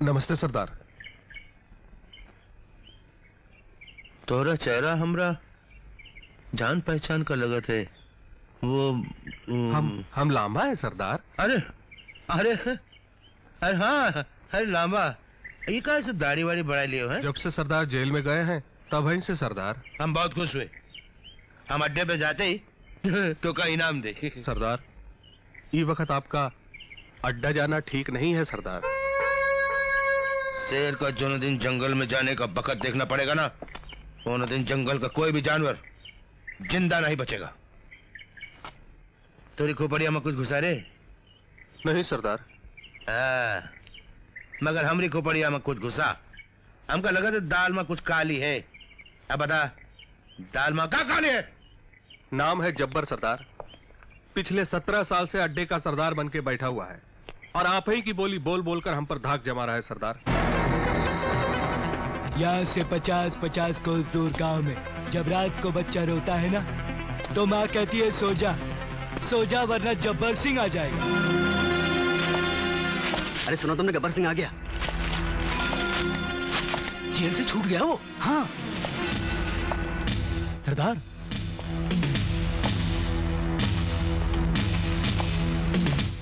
नमस्ते सरदार। तोरा चेहरा हमरा जान पहचान का लगत है। वो हम लांबा है सरदार। अरे अरे अरे हाँ, अरे लांबा, ये कहा सब दाढ़ी वाड़ी बढ़ा लिए हो हैं? जब से सरदार जेल में गए हैं तब वहीं से सरदार। हम बहुत खुश हुए। हम अड्डे पे जाते ही तो का इनाम दे। सरदार, ये वक्त आपका अड्डा जाना ठीक नहीं है सरदार। शेर का जो दिन जंगल में जाने का वक्त देखना पड़ेगा ना, वो दिन जंगल का कोई भी जानवर जिंदा नहीं बचेगा। तेरी खोपड़िया में कुछ घुसा रे? नहीं सरदार। मगर हमरी खोपड़िया में कुछ घुसा। हमका लगा था दाल में कुछ काली है। अब बता, दाल में क्या काली है? नाम है जब्बर सरदार। पिछले 17 साल से अड्डे का सरदार बन के बैठा हुआ है और आप ही की बोली बोल बोलकर हम पर धाक जमा रहा है सरदार। यहाँ से 50-50 कोस दूर गांव में जब रात को बच्चा रोता है ना, तो माँ कहती है सो जा, सो जा वरना जब्बर सिंह आ जाएगा। अरे सुनो, तुमने गब्बर सिंह आ गया। जेल से छूट गया वो। हाँ सरदार,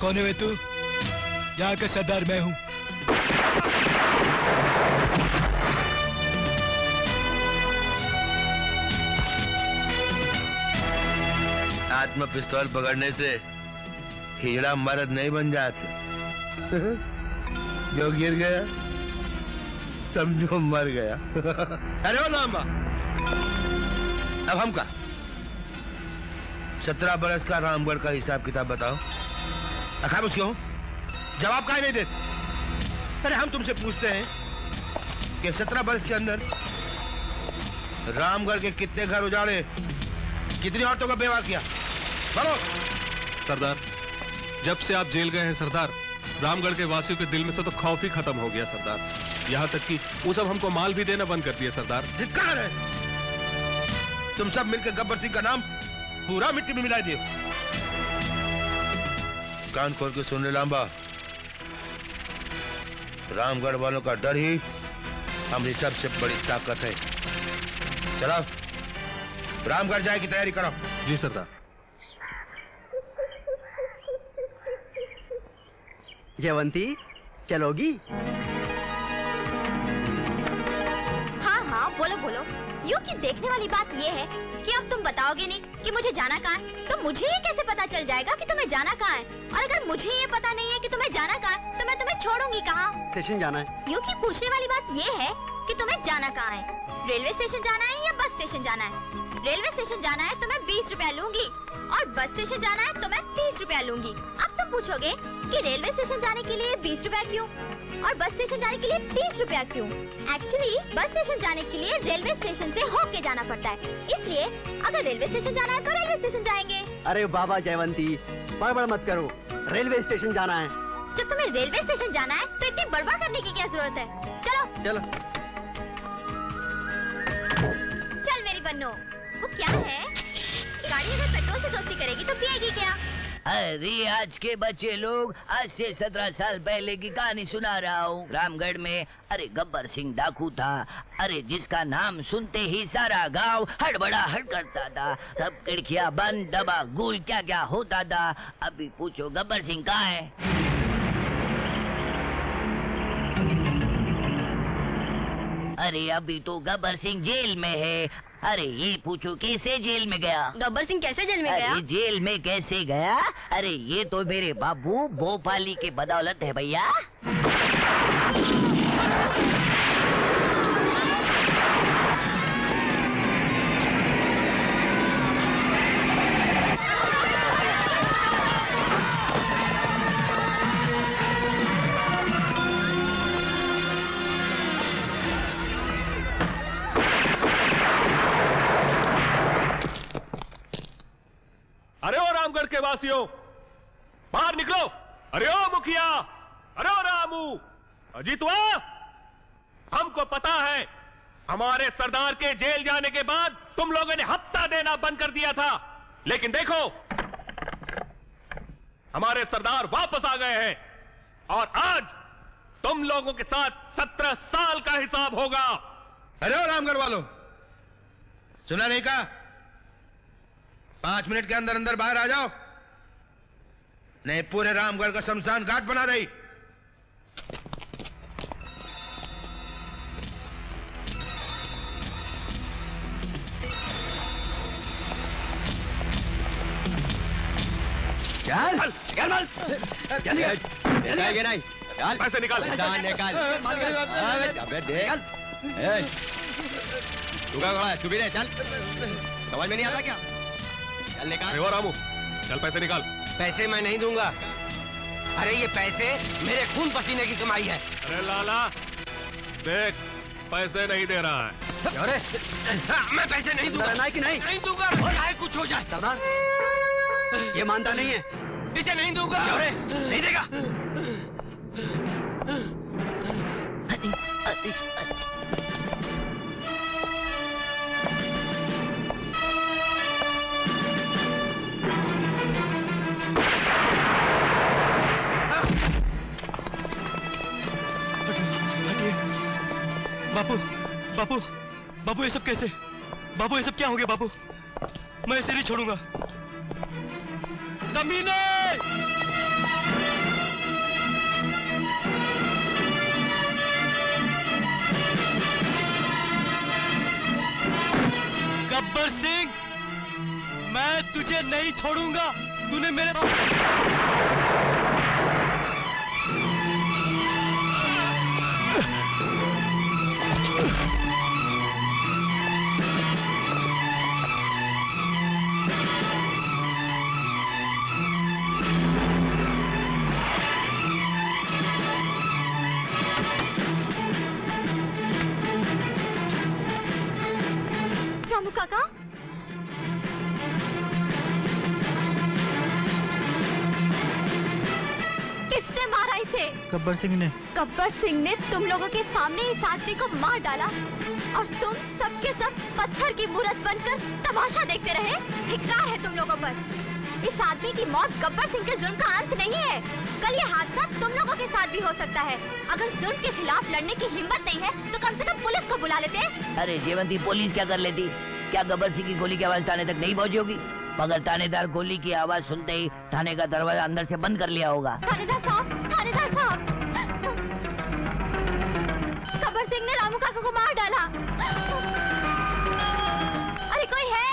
कौन है वे तू? यहाँ का सरदार मैं हूँ। हाथ में पिस्तौल पकड़ने से हीरा मर्द नहीं बन जाते। जो गिर गया समझो मर गया। अरे वो लांबा, अब हम का 17 बरस का रामगढ़ का हिसाब किताब बताओ। खामोश क्यों? जवाब काहे नहीं देते? अरे हम तुमसे पूछते हैं कि 17 बरस के अंदर रामगढ़ के कितने घर उजाड़े, कितनी औरतों का बेवा किया? बोलो। सरदार, जब से आप जेल गए हैं सरदार, रामगढ़ के वासियों के दिल में से तो खौफ ही खत्म हो गया सरदार। यहाँ तक कि वो सब हमको माल भी देना बंद कर दिया सरदार। धिक्कार है, तुम सब मिलकर गब्बर सिंह का नाम पूरा मिट्टी में मिला दिए। कान खोल के सुन ले लांबा, रामगढ़ वालों का डर ही हमारी सबसे बड़ी ताकत है। चलो रामगढ़ जाए की तैयारी करो। जी सरदार। जयवंती, चलोगी? हाँ हाँ, बोलो बोलो। यूँ कि देखने वाली बात ये है कि अब तुम बताओगे नहीं कि मुझे जाना कहाँ है, तो मुझे ये कैसे पता चल जाएगा कि तुम्हें जाना कहाँ है? और अगर मुझे ये पता नहीं है कि तुम्हें जाना कहाँ है, तो मैं तुम्हें छोड़ूंगी कहाँ? स्टेशन जाना है। यूँ कि पूछने वाली बात ये है कि तुम्हें जाना कहाँ है? रेलवे स्टेशन जाना है या बस स्टेशन जाना है? रेलवे स्टेशन जाना है तो मैं 20 रुपया लूंगी और बस स्टेशन जाना है तो मैं 30 रुपया लूंगी। अब तुम पूछोगे कि रेलवे स्टेशन जाने के लिए 20 रुपया क्यों और बस स्टेशन जाने के लिए 30 रुपया क्यों? एक्चुअली बस स्टेशन जाने के लिए रेलवे स्टेशन से होके जाना पड़ता है, इसलिए अगर रेलवे स्टेशन जाना है तो रेलवे स्टेशन जाएंगे। अरे बाबा जयवंती, बड़बड़ मत करो, रेलवे स्टेशन जाना है। जब तुम्हें रेलवे स्टेशन जाना है तो इतनी बड़बड़ करने की क्या जरूरत है? चलो चलो। चल मेरी बन्नो। वो क्या है? गाड़ी अगर पेट्रोल से दोस्ती करेगी तो पिएगी क्या? अरे आज के बच्चे लोग, आज से 17 साल पहले की कहानी सुना रहा हूँ। रामगढ़ में अरे गब्बर सिंह डाकू था, अरे जिसका नाम सुनते ही सारा गांव हड़बड़ाहट करता था। सब खिड़कियां बंद, दबा गुल, क्या क्या होता था। अभी पूछो गब्बर सिंह कहाँ है? अरे अभी तो गब्बर सिंह जेल में है। अरे ये पूछो कैसे जेल में गया? गब्बर सिंह कैसे जेल में गया? अरे जेल में कैसे गया? अरे ये तो मेरे बाबू भोपाली के बदौलत है भैया। अरे ओ रामगढ़ के वासियों, बाहर निकलो। अरे ओ मुखिया, अरे ओ रामू, अजीतवा, हमको पता है हमारे सरदार के जेल जाने के बाद तुम लोगों ने हफ्ता देना बंद कर दिया था, लेकिन देखो हमारे सरदार वापस आ गए हैं और तुम लोगों के साथ 17 साल का हिसाब होगा। अरे ओ रामगढ़ वालों, सुना नहीं कहा? 5 मिनट के अंदर अंदर बाहर आ जाओ, नहीं पूरे रामगढ़ का शमशान घाट बना दई। चल चल माल चल ये नहीं चल पैसे निकाल। निकाल माल अबे देख तू क्या खड़ा है? चुप ही रह, चल। समझ में नहीं आता क्या? चल निकाल। अरे ओ रामू, चल पैसे निकाल। पैसे मैं नहीं दूंगा। अरे ये पैसे मेरे खून पसीने की कमाई है। अरे लाला देख, पैसे नहीं दे रहा है। अरे मैं पैसे नहीं दूंगा। नहीं कि नहीं? नहीं दूंगा, चाहे कुछ हो जाए। सरदार ये मानता नहीं है। इसे नहीं दूंगा। अरे नहीं देगा। बापू बापू बापू ये सब कैसे? बापू ये सब क्या हो गया? बापू मैं इसे नहीं छोड़ूंगा। कमीने! गब्बर सिंह, मैं तुझे नहीं छोड़ूंगा। तूने मेरे रामू काका, किसने मारा इसे? गब्बर सिंह ने। गब्बर सिंह ने तुम लोगों के सामने इस आदमी को मार डाला और तुम सबके सब पत्थर की मूरत बनकर तमाशा देखते रहे। धिक्कार है तुम लोगों पर। इस आदमी की मौत गब्बर सिंह के जुर्म का अंत नहीं है। कल ये हादसा तुम लोगों के साथ भी हो सकता है। अगर जुर्म के खिलाफ लड़ने की हिम्मत नहीं है तो कम से कम पुलिस को बुला लेते। अरे जेवंती, पुलिस क्या कर लेती? क्या गब्बर सिंह की गोली की आवाज थाने तक नहीं पहुंची होगी? मगर थानेदार गोली की आवाज सुनते ही थाने का दरवाजा अंदर से बंद कर लिया होगा। थानेदार साहब, थानेदार साहब, गब्बर सिंह ने रामू काका को मार डाला। अरे कोई है?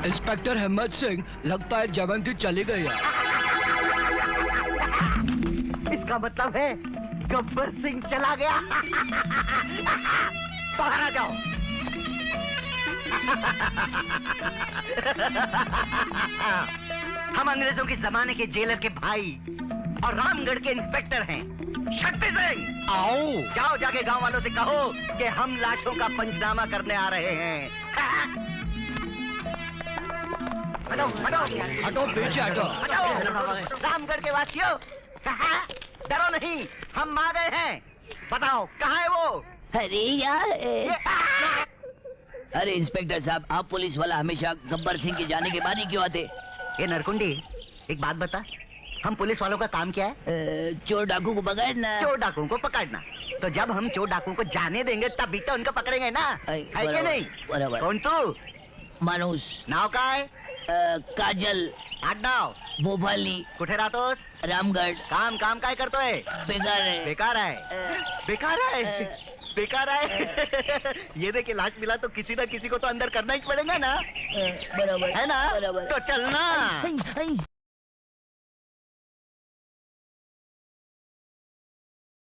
इंस्पेक्टर हिम्मत सिंह, लगता है जवंती चली गई है। इसका मतलब है गब्बर सिंह चला गया। बाहर आ जाओ। हम अंग्रेजों के जमाने के जेलर के भाई और रामगढ़ के इंस्पेक्टर हैं, शक्ति सिंह। आओ जाओ, जाके गांव वालों से कहो कि हम लाशों का पंचनामा करने आ रहे हैं। हटो हटो हटो, पीछे हटो। रामगढ़ के वासियों, डरो नहीं, हम आ गए हैं। बताओ कहाँ है वो? अरे यार, अरे इंस्पेक्टर साहब, आप पुलिस वाला हमेशा गब्बर सिंह के जाने के बाद ही क्यों आते? ये नरकुंडी, एक बात बता, हम पुलिस वालों का काम क्या है? चोर डाकू को पकड़ना। चोर डाकुओं को पकड़ना। तो जब हम चोर डाकुओं को जाने देंगे तभी तो उनको पकड़ेंगे ना, है कि नहीं? बराबर। कौन तू? मानुस। नाव का है? काजल। आडनाव? भोपाली। कुठे राहतोस? रामगढ़। काम काम काय करतोय? बेकार है। बेकार है? बेकार है? बेकार है? ये देख, लाश मिला तो किसी न किसी को तो अंदर करना ही पड़ेगा ना, बराबर है ना? बराबर। तो चलना।